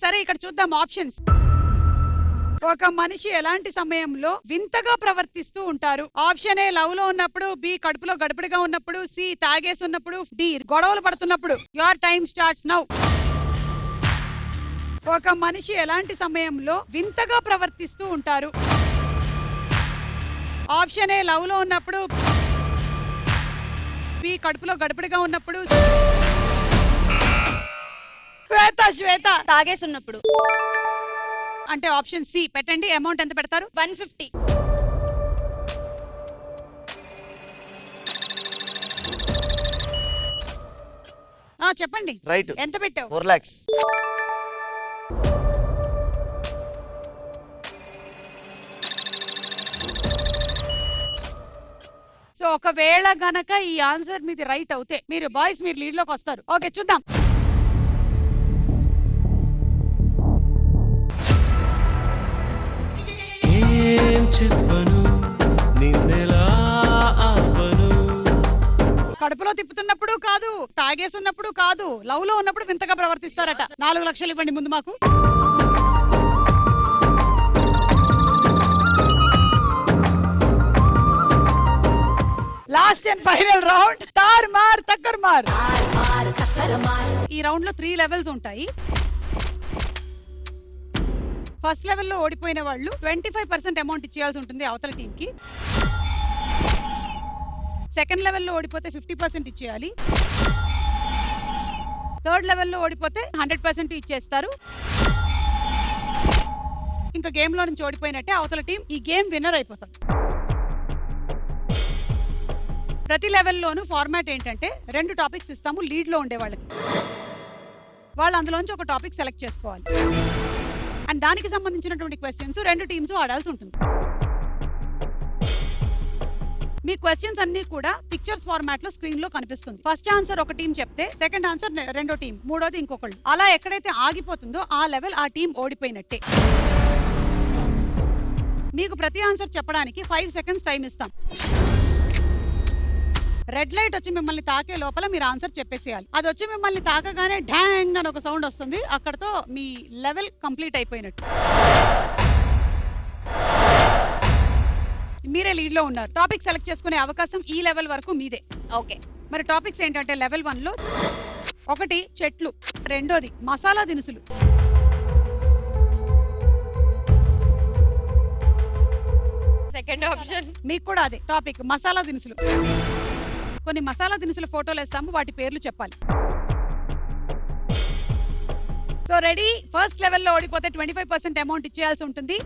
సరే, ఇక్కడ చూద్దాం ఆప్షన్స్. ఒక మనిషి ఎలాంటి సమయంలో వింతగా ప్రవర్తిస్తూ ఉంటారు? ఆప్షన్ ఏ లవ్ లో ఉన్నప్పుడు, బి కడుపులో గడపడిగా ఉన్నప్పుడు, సి తాగేసి ఉన్నప్పుడు, డి గొడవలు పడుతున్నప్పుడు. Your time starts now. ఒక మనిషి ఎలాంటి సమయంలో వింతగా ప్రవర్తిస్తూ ఉంటారు? ఆప్షన్ ఏ లవ్ లో ఉన్నప్పుడు, బి కడుపులో గడపడిగా ఉన్నప్పుడు, శ్వేత తాగేస్తున్నప్పుడు. అంటే ఆప్షన్ సి పెట్టండి. అమౌంట్ ఎంత పెడతారు? 150. చెప్పండి. రైట్. ఎంత పెట్టావు? 4 lakhs. సో ఒకవేళ గనక ఈ ఆన్సర్ మీది రైట్ అవుతే మీరు బాయ్స్ మీరు లీడ్ లోకి వస్తారు. ఓకే, చూద్దాం. కడుపులో తిప్పుతున్నప్పుడు కాదు, తాగేసున్నప్పుడు కాదు, లవ్ లో ఉన్నప్పుడు వింతగా ప్రవర్తిస్తారట. 4 లక్షలు ఇవ్వండి ముందు మాకు. లాస్ట్ అండ్ ఫైనల్ రౌండ్, తార్ మార్ తక్కర్ మార్. ఈ రౌండ్ లో 3 లెవెల్స్ ఉంటాయి. ఫస్ట్ లెవెల్లో ఓడిపోయిన వాళ్ళు 25% అమౌంట్ ఇచ్చేయాల్సి ఉంటుంది అవతల టీం కి. సెకండ్ లెవెల్లో ఓడిపోతే 50% ఇచ్చేయాలి. థర్డ్ లెవెల్లో ఓడిపోతే 100% ఇచ్చేస్తారు. ఇంకా గేమ్ లో నుంచి ఓడిపోయినట్టే అవతల టీం ఈ గేమ్ విన్నర్ అయిపోతారు. ప్రతి లెవెల్లోనూ ఫార్మాట్ ఏంటంటే 2 టాపిక్స్ ఇస్తాము లీడ్ లో ఉండే వాళ్ళకి. వాళ్ళు అందులోంచి ఒక టాపిక్ సెలెక్ట్ చేసుకోవాలి అండ్ దానికి సంబంధించినటువంటి క్వశ్చన్స్ 2 టీమ్స్ ఆడాల్సి ఉంటుంది. మీ క్వశ్చన్స్ అన్ని కూడా పిక్చర్స్ ఫార్మాట్ లో స్క్రీన్ లో కనిపిస్తుంది. ఫస్ట్ ఆన్సర్ ఒక టీం చెప్తే సెకండ్ ఆన్సర్ రెండో టీం, మూడోది ఇంకొకళ్ళు. అలా ఎక్కడైతే ఆగిపోతుందో ఆ లెవెల్ ఆ టీం ఓడిపోయినట్టే. మీకు ప్రతి ఆన్సర్ చెప్పడానికి 5 సెకండ్స్ టైం ఇస్తాం. రెడ్ లైట్ వచ్చి మిమ్మల్ని తాకే లోపల మీరు ఆన్సర్ చెప్పేసేయాలి. అది వచ్చి మిమ్మల్ని తాకగానే ఢ్యాంగ్ అని ఒక సౌండ్ వస్తుంది. అక్కడతో మీ లెవెల్ కంప్లీట్ అయిపోయినట్టు. మీరే లీడ్ లో ఉన్నారు. టాపిక్ సెలెక్ట్ చేసుకునే అవకాశం ఈ లెవెల్ వరకు మీదే. ఓకే, మరి టాపిక్స్ ఏంటంటే లెవెల్ 1 లో ఒకటి చెట్లు, రెండోది మసాలా దినుసులు, సెకండ్ ఆప్షన్. మీకు కూడా అదే టాపిక్ మసాలా దినుసులు. కొన్ని మసాలా దినుసుల ఫోటోలు వేస్తాము, వాటి పేర్లు చెప్పాలి. So ready? ఫస్ట్ లెవెల్లో ఓడిపోతే 25% అమౌంట్ ఇచ్చేయాల్సి ఉంటుంది.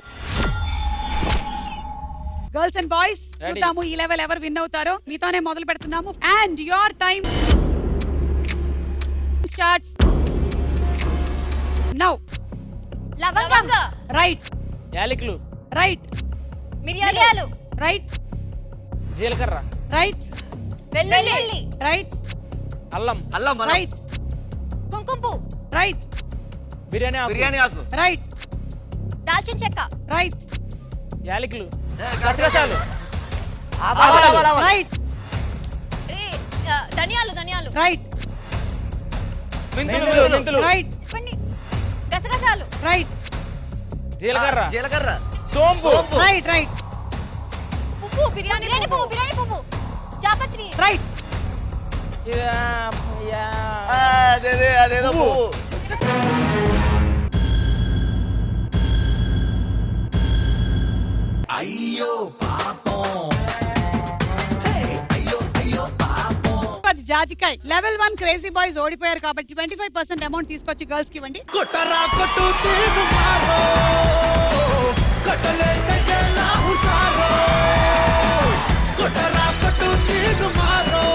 గర్ల్స్ అండ్ బాయ్స్ చూద్దాము ఈ లెవెల్ ఎవరు విన్ అవుతారో. మీతోనే మొదలు పెడుతున్నాము and your time starts now. లవంగం. రైట్. యాలకులు. రైట్. మిరియాలు. రైట్. జీలకర్ర. రైట్. వెల్లుల్లి. రైట్. అల్లం. రైట్. కుంకుమ పువ్వు. రైట్. బిర్యానీ ఆకు. రైట్. దాల్చిన చెక్క. రైట్. యాలకులు. గసగసాలు. రైట్. ధనియాలు. రైట్. మెంతులు. రైట్. గసగసాలు. రైట్. జీలకర్ర. సోంపు. రైట్. రైట్. పువ్వు. బిర్యానీ పువ్వు. జాపత్రి. రైట్. అదేదో పువ్వు. అయ్యో పాపం. అది జాజికాయ్. లెవెల్ 1 క్రేజీ బాయ్స్ ఓడిపోయారు కాబట్టి 25% అమౌంట్ తీసుకొచ్చి గర్ల్స్ కి ఇవ్వండి. కొట్టరా కొట్టు తీరు మారో, కొట్టలేటేలా హుషారో, కొట్టరా కొట్టు తీరు మారో.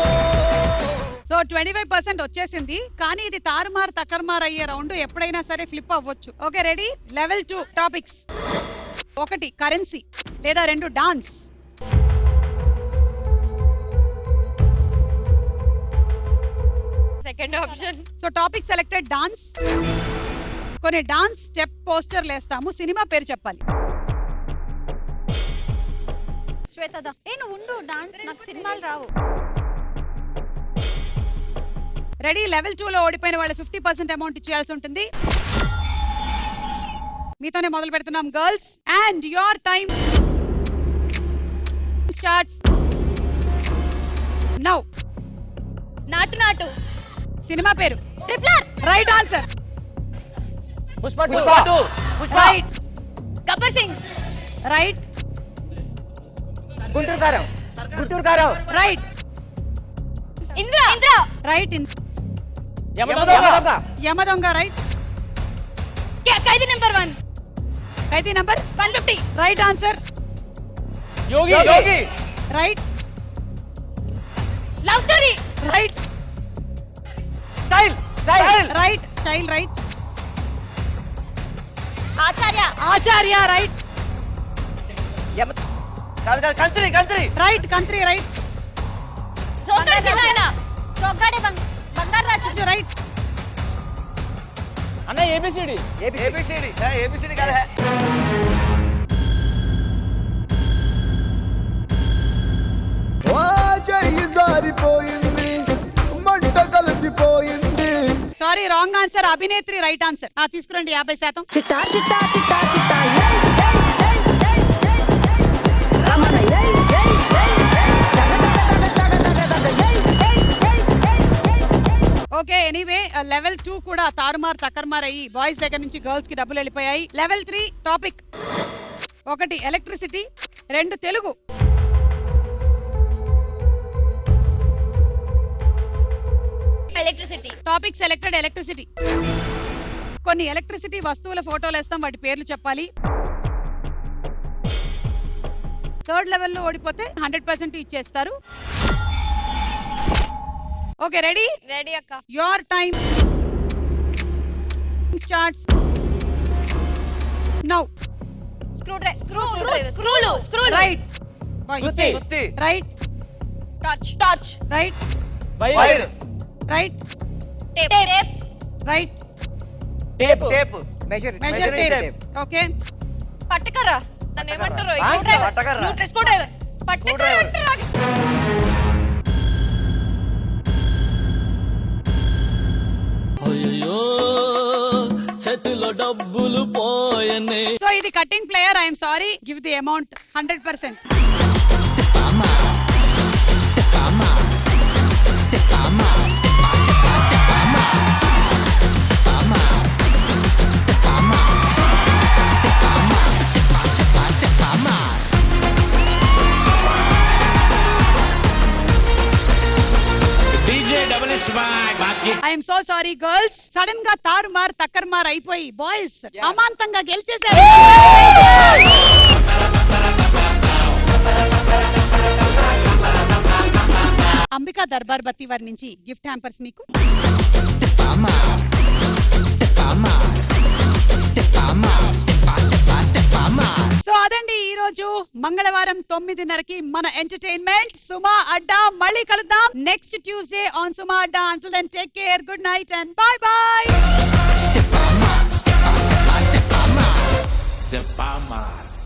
సో 25% వచ్చేసింది, కానీ ఇది తారుమార్ తకర్మార్ అయ్యే రౌండ్. ఎప్పుడైనా సరే ఫ్లిప్ అవ్వచ్చు. Okay ready? Level 2 topics. 1 currency లేదా 2 dance. Second option. So topic selected dance. కొన్ని డాన్స్ స్టెప్ పోస్టర్లు వేస్తాము, సినిమా పేరు చెప్పాలి. శ్వేతద. నువ్వు ఉండు, డాన్స్ నాకు సినిమాలు రావు. రెడీ? లెవెల్ 2 లో ఓడిపోయిన వాళ్ళు 50% అమౌంట్ ఇచ్చేయాల్సి ఉంటుంది. మీతోనే మొదలు పెడుతున్నాం girls and your time starts now. నాటు. సినిమా పేరు. ట్రిప్లర్. Right answer. Pushpa. Right. Gabbar Singh. Right. Guntur Kaaram. Right. Indra. Right. Yamadonga. Right. Khaidi number 1. Khaidi number 150. Right answer. Yogi. Right. Love story. Right. Style. Right. Style. Right. Acharya. Right. Kantri. Right. Country. Right. Soggade Bangarraju. Right. అన్న ABCD. ABCD కాదా? Sorry wrong answer. Abhinetri right answer. తీసుకురండి 50%. Okay anyway level 2 కూడా తారుమార్ తకర్మార్ అయ్యి boys దగ్గర నుంచి girls కి డబ్బులు వెళ్ళిపోయాయి. Level 3 topic. 1 electricity, 2 Telugu. Electricity. Topic selected electricity. కొన్ని ఎలక్ట్రిసిటీ వస్తువుల ఫోటోలు వేస్తాం, వాటి పేర్లు చెప్పాలి. 3rd లెవెల్లో ఓడిపోతే 100% ఇచ్చేస్తారు. ఓకే రెడీ రెడీ అక్క. Your time starts now. స్క్రూలు right Shruti Shruti right touch right wire right tape right tape tape measure measure tape. Okay పట్టకర్ర దాన్ని ఏమంటారు? పట్టకర్ర. Screwdriver. Screwdriver. అయ్యో చేతిలో డబ్బులు పోయనే. సో ఇది cutting plier. I'm sorry, give the amount 100%. I'm so sorry girls, sudden గా తారుమార్ తక్కర్మార్ అయిపోయి బాయ్స్ అమాంతంగా గెలిచేశారు. అంబికా దర్బార్ బత్తి వారి నుంచి గిఫ్ట్ హ్యాంపర్స్ మీకు. సో అదండి ఈ రోజు మంగళవారం 9:30కి మన ఎంటర్టైన్మెంట్ సుమా అడ్డా. మళ్ళీ కలుద్దాం next Tuesday on Suma Adda. Until then take care, good night and bye bye. చెప్పమ్మా